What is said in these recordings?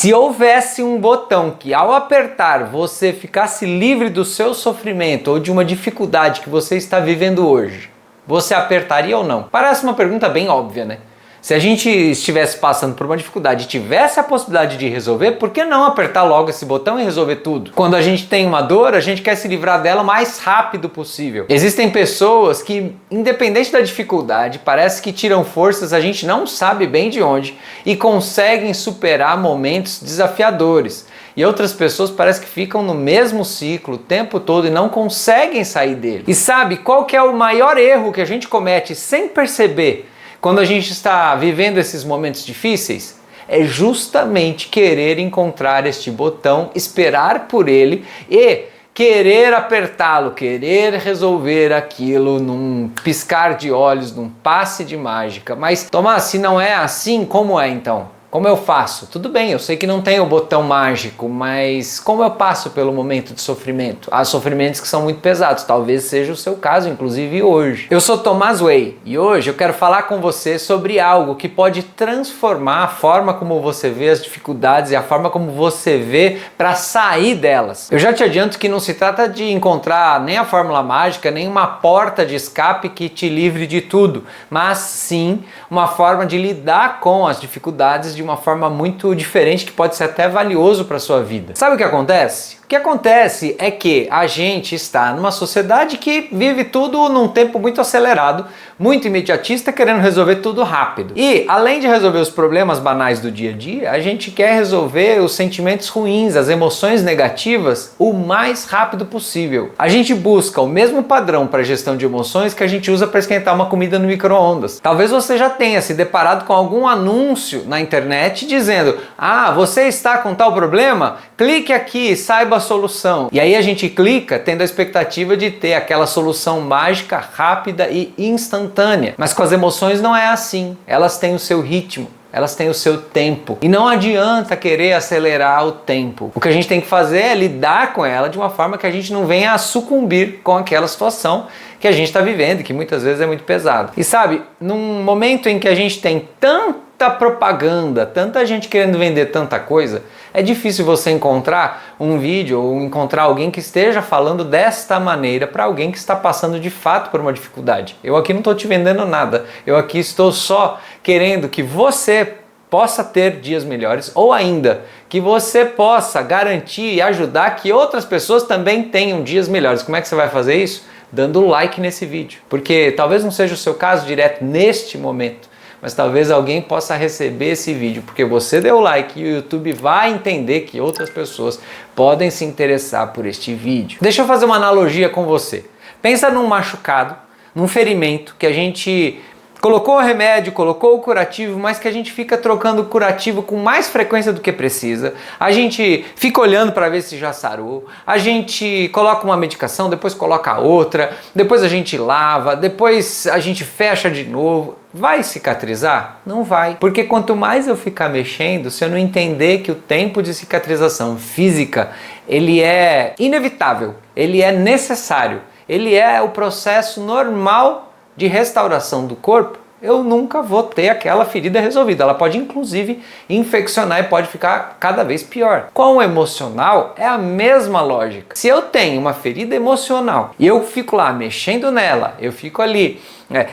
Se houvesse um botão que ao apertar você ficasse livre do seu sofrimento ou de uma dificuldade que você está vivendo hoje, você apertaria ou não? Parece uma pergunta bem óbvia, né? Se a gente estivesse passando por uma dificuldade e tivesse a possibilidade de resolver, por que não apertar logo esse botão e resolver tudo? Quando a gente tem uma dor, a gente quer se livrar dela o mais rápido possível. Existem pessoas que, independente da dificuldade, parece que tiram forças, a gente não sabe bem de onde, e conseguem superar momentos desafiadores. E outras pessoas parece que ficam no mesmo ciclo o tempo todo e não conseguem sair dele. E sabe qual que é o maior erro que a gente comete sem perceber quando a gente está vivendo esses momentos difíceis? É justamente querer encontrar este botão, esperar por ele e querer apertá-lo, querer resolver aquilo num piscar de olhos, num passe de mágica. Mas, Tomás, se não é assim, como é então? Como eu faço? Tudo bem, eu sei que não tem o botão mágico, mas como eu passo pelo momento de sofrimento? Há sofrimentos que são muito pesados, talvez seja o seu caso, inclusive hoje. Eu sou Tomás Way e hoje eu quero falar com você sobre algo que pode transformar a forma como você vê as dificuldades e a forma como você vê para sair delas. Eu já te adianto que não se trata de encontrar nem a fórmula mágica, nem uma porta de escape que te livre de tudo, mas sim uma forma de lidar com as dificuldades de uma forma muito diferente, que pode ser até valioso para a sua vida. Sabe o que acontece? O que acontece é que a gente está numa sociedade que vive tudo num tempo muito acelerado, muito imediatista, querendo resolver tudo rápido. E, além de resolver os problemas banais do dia a dia, a gente quer resolver os sentimentos ruins, as emoções negativas, o mais rápido possível. A gente busca o mesmo padrão para gestão de emoções que a gente usa para esquentar uma comida no micro-ondas. Talvez você já tenha se deparado com algum anúncio na internet dizendo: ah, você está com tal problema? Clique aqui, saiba a solução. E aí a gente clica tendo a expectativa de ter aquela solução mágica, rápida e instantânea. Mas com as emoções não é assim. Elas têm o seu ritmo. Elas têm o seu tempo. E não adianta querer acelerar o tempo. O que a gente tem que fazer é lidar com ela de uma forma que a gente não venha a sucumbir com aquela situação que a gente está vivendo, que muitas vezes é muito pesado. E sabe, num momento em que a gente tem tanta propaganda, tanta gente querendo vender tanta coisa, é difícil você encontrar um vídeo ou encontrar alguém que esteja falando desta maneira para alguém que está passando de fato por uma dificuldade. Eu aqui não estou te vendendo nada, eu aqui estou só querendo que você possa ter dias melhores, ou ainda que você possa garantir e ajudar que outras pessoas também tenham dias melhores. Como é que você vai fazer isso? Dando like nesse vídeo, porque talvez não seja o seu caso direto neste momento, mas talvez alguém possa receber esse vídeo porque você deu like e o YouTube vai entender que outras pessoas podem se interessar por este vídeo. Deixa eu fazer uma analogia com você. Pensa num machucado, num ferimento que a gente colocou o remédio, colocou o curativo, mas que a gente fica trocando o curativo com mais frequência do que precisa. A gente fica olhando para ver se já sarou. A gente coloca uma medicação, depois coloca outra, depois a gente lava, depois a gente fecha de novo. Vai cicatrizar? Não vai. Porque quanto mais eu ficar mexendo, se eu não entender que o tempo de cicatrização física, ele é inevitável, ele é necessário, ele é o processo normal de restauração do corpo, eu nunca vou ter aquela ferida resolvida. Ela pode inclusive infeccionar e pode ficar cada vez pior. Com o emocional é a mesma lógica. Se eu tenho uma ferida emocional e eu fico lá mexendo nela, eu fico ali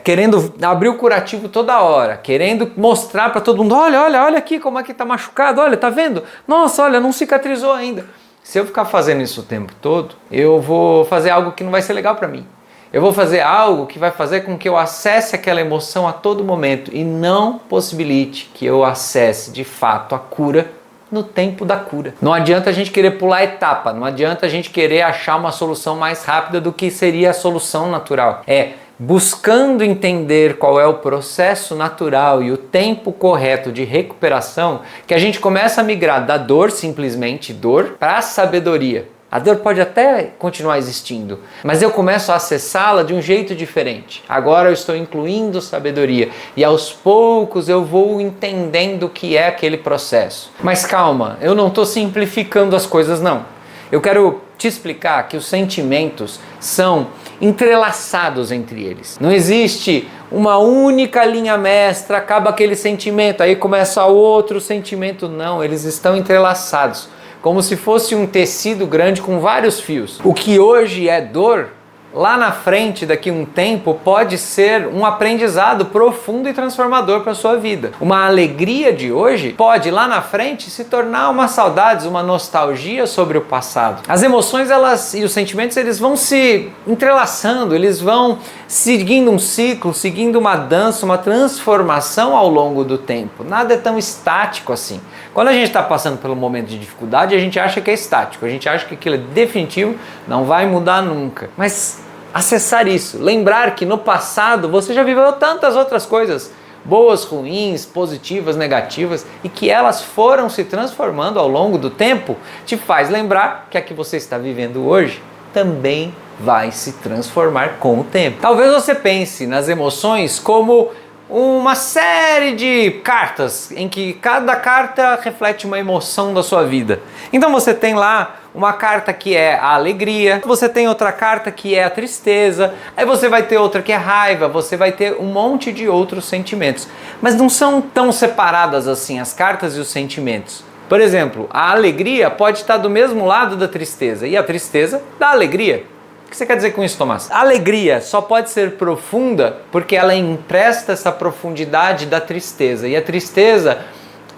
querendo abrir o curativo toda hora, querendo mostrar para todo mundo, olha aqui como é que tá machucado, olha, tá vendo? Nossa, olha, não cicatrizou ainda. Se eu ficar fazendo isso o tempo todo, eu vou fazer algo que não vai ser legal para mim. Eu vou fazer algo que vai fazer com que eu acesse aquela emoção a todo momento e não possibilite que eu acesse de fato a cura no tempo da cura. Não adianta a gente querer pular etapa, não adianta a gente querer achar uma solução mais rápida do que seria a solução natural. É buscando entender qual é o processo natural e o tempo correto de recuperação que a gente começa a migrar da dor, simplesmente dor, para a sabedoria. A dor pode até continuar existindo, mas eu começo a acessá-la de um jeito diferente. Agora eu estou incluindo sabedoria e aos poucos eu vou entendendo o que é aquele processo. Mas calma, eu não estou simplificando as coisas não. Eu quero te explicar que os sentimentos são entrelaçados entre eles. Não existe uma única linha mestra, acaba aquele sentimento, aí começa outro sentimento. Não, eles estão entrelaçados, como se fosse um tecido grande com vários fios. O que hoje é dor, lá na frente, daqui a um tempo, pode ser um aprendizado profundo e transformador para a sua vida. Uma alegria de hoje pode, lá na frente, se tornar uma saudade, uma nostalgia sobre o passado. As emoções e os sentimentos, eles vão se entrelaçando, eles vão seguindo um ciclo, seguindo uma dança, uma transformação ao longo do tempo. Nada é tão estático assim. Quando a gente está passando pelo momento de dificuldade, a gente acha que é estático, a gente acha que aquilo é definitivo, não vai mudar nunca. Mas acessar isso, lembrar que no passado você já viveu tantas outras coisas, boas, ruins, positivas, negativas, e que elas foram se transformando ao longo do tempo, te faz lembrar que a que você está vivendo hoje também vai se transformar com o tempo. Talvez você pense nas emoções como uma série de cartas, em que cada carta reflete uma emoção da sua vida. Então você tem lá uma carta que é a alegria, você tem outra carta que é a tristeza, aí você vai ter outra que é raiva, você vai ter um monte de outros sentimentos. Mas não são tão separadas assim as cartas e os sentimentos. Por exemplo, a alegria pode estar do mesmo lado da tristeza e a tristeza da alegria. O que você quer dizer com isso, Tomás? A alegria só pode ser profunda porque ela empresta essa profundidade da tristeza. E a tristeza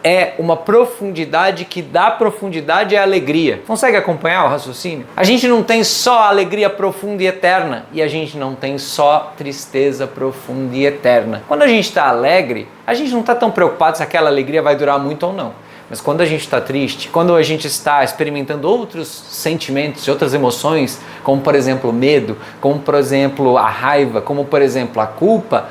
é uma profundidade que dá profundidade à alegria. Consegue acompanhar o raciocínio? A gente não tem só alegria profunda e eterna. E a gente não tem só tristeza profunda e eterna. Quando a gente está alegre, a gente não está tão preocupado se aquela alegria vai durar muito ou não. Mas quando a gente está triste, quando a gente está experimentando outros sentimentos e outras emoções, como por exemplo o medo, como por exemplo a raiva, como por exemplo a culpa,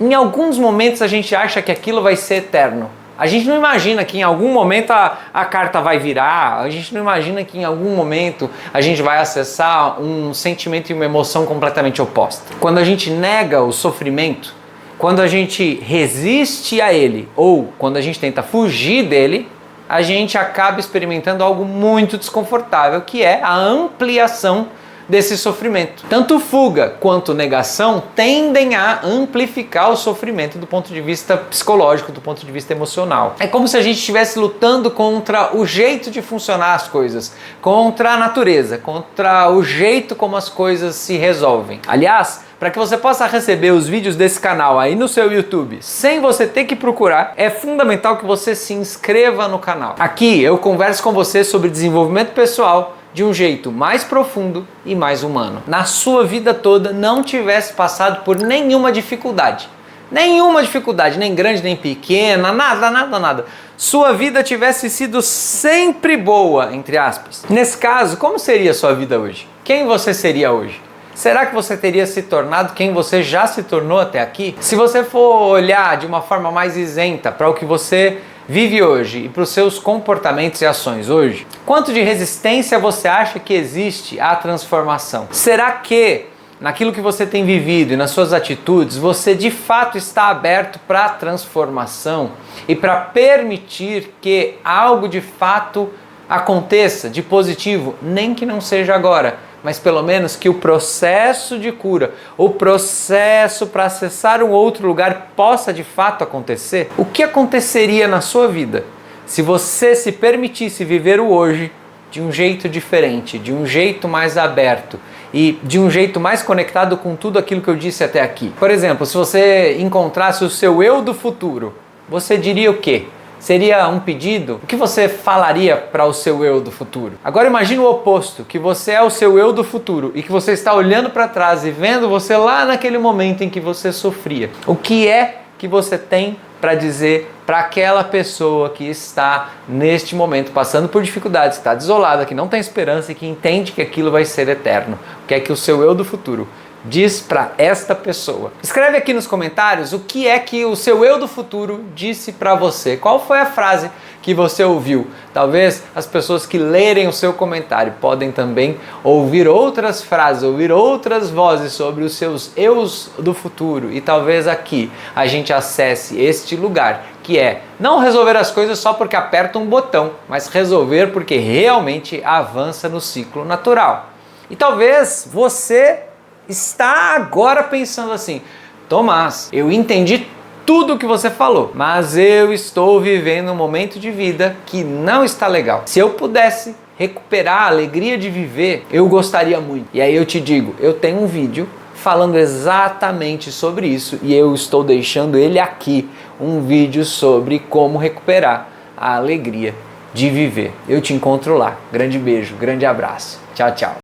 em alguns momentos a gente acha que aquilo vai ser eterno. A gente não imagina que em algum momento a carta vai virar, a gente não imagina que em algum momento a gente vai acessar um sentimento e uma emoção completamente oposta. Quando a gente nega o sofrimento, quando a gente resiste a ele ou quando a gente tenta fugir dele, a gente acaba experimentando algo muito desconfortável, que é a ampliação desse sofrimento. Tanto fuga quanto negação tendem a amplificar o sofrimento do ponto de vista psicológico, do ponto de vista emocional. É como se a gente estivesse lutando contra o jeito de funcionar as coisas, contra a natureza, contra o jeito como as coisas se resolvem. Aliás, para que você possa receber os vídeos desse canal aí no seu YouTube sem você ter que procurar, é fundamental que você se inscreva no canal. Aqui eu converso com você sobre desenvolvimento pessoal de um jeito mais profundo e mais humano. Na sua vida toda não tivesse passado por nenhuma dificuldade, nem grande nem pequena, nada. Sua vida tivesse sido sempre boa, entre aspas. Nesse caso, como seria a sua vida hoje? Quem você seria hoje? Será que você teria se tornado quem você já se tornou até aqui? Se você for olhar de uma forma mais isenta para o que você vive hoje e para os seus comportamentos e ações hoje, quanto de resistência você acha que existe à transformação? Será que naquilo que você tem vivido e nas suas atitudes, você de fato está aberto para a transformação e para permitir que algo de fato aconteça de positivo, nem que não seja agora, mas pelo menos que o processo de cura, o processo para acessar um outro lugar possa de fato acontecer? O que aconteceria na sua vida se você se permitisse viver o hoje de um jeito diferente, de um jeito mais aberto e de um jeito mais conectado com tudo aquilo que eu disse até aqui? Por exemplo, se você encontrasse o seu eu do futuro, você diria o quê? Seria um pedido? O que você falaria para o seu eu do futuro? Agora imagine o oposto, que você é o seu eu do futuro e que você está olhando para trás e vendo você lá naquele momento em que você sofria. O que é que você tem para dizer para aquela pessoa que está neste momento passando por dificuldades, que está desolada, que não tem esperança e que entende que aquilo vai ser eterno? O que é que o seu eu do futuro diz para esta pessoa? Escreve aqui nos comentários o que é que o seu eu do futuro disse para você. Qual foi a frase que você ouviu? Talvez as pessoas que lerem o seu comentário podem também ouvir outras frases, ouvir outras vozes sobre os seus eus do futuro. E talvez aqui a gente acesse este lugar, que é não resolver as coisas só porque aperta um botão, mas resolver porque realmente avança no ciclo natural. E talvez você está agora pensando assim: Tomás, eu entendi tudo o que você falou, mas eu estou vivendo um momento de vida que não está legal. Se eu pudesse recuperar a alegria de viver, eu gostaria muito. E aí eu te digo, eu tenho um vídeo falando exatamente sobre isso e eu estou deixando ele aqui, um vídeo sobre como recuperar a alegria de viver. Eu te encontro lá. Grande beijo, grande abraço. Tchau, tchau.